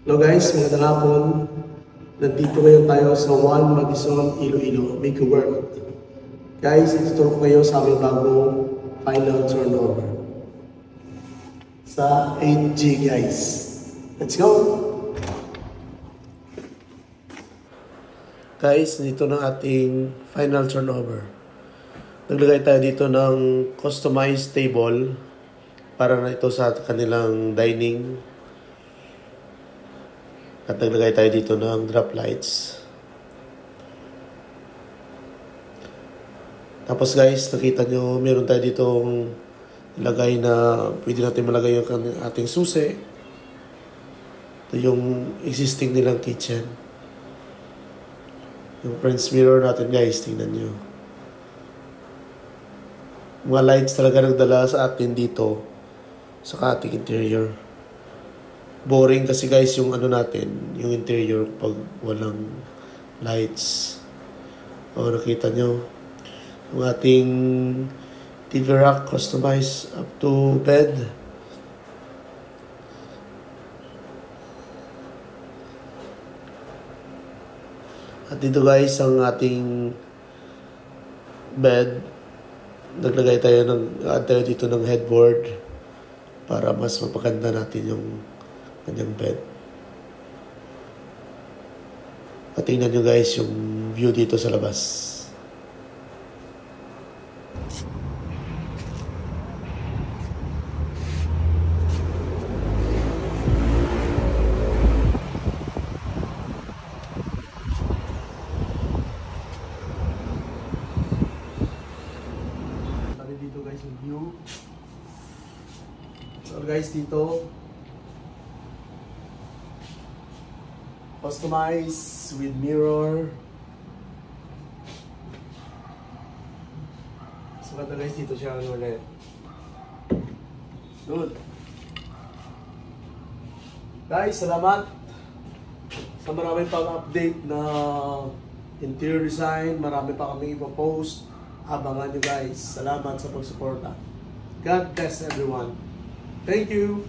Hello guys, magandang hapon. Nandito ngayon tayo sa Juan Madison, Iloilo, Make Work. Guys, ituturo ko kayo sa aming bagong final turnover. Sa 8G guys. Let's go! Guys, dito na ating final turnover. Naglagay tayo dito ng customized table para na ito sa kanilang dining. At naglagay tayo dito ng drop lights. Tapos guys, nakita nyo, meron tayo ditong lagay na pwede natin malagay yung ating susi. Ito yung existing nilang kitchen. Yung French mirror natin guys, tingnan nyo. Mga lights talaga nagdala sa atin dito sa ating interior. Boring kasi guys yung ano natin, yung interior pag walang lights. O nakita nyo, yung ating TV rack customized up to bed. At dito guys ang ating bed. Naglagay tayo dito ng headboard para mas mapaganda natin yung kanyang bed. At tingnan nyo guys yung view dito sa labas. Dito guys yung view. So guys dito customize with mirror. So ganda guys dito siya ulit. Good. Guys, salamat sa marami pang update na interior design. Marami pa kami ipopost. Abangan nyo guys. Salamat sa pagsuporta. God bless everyone. Thank you.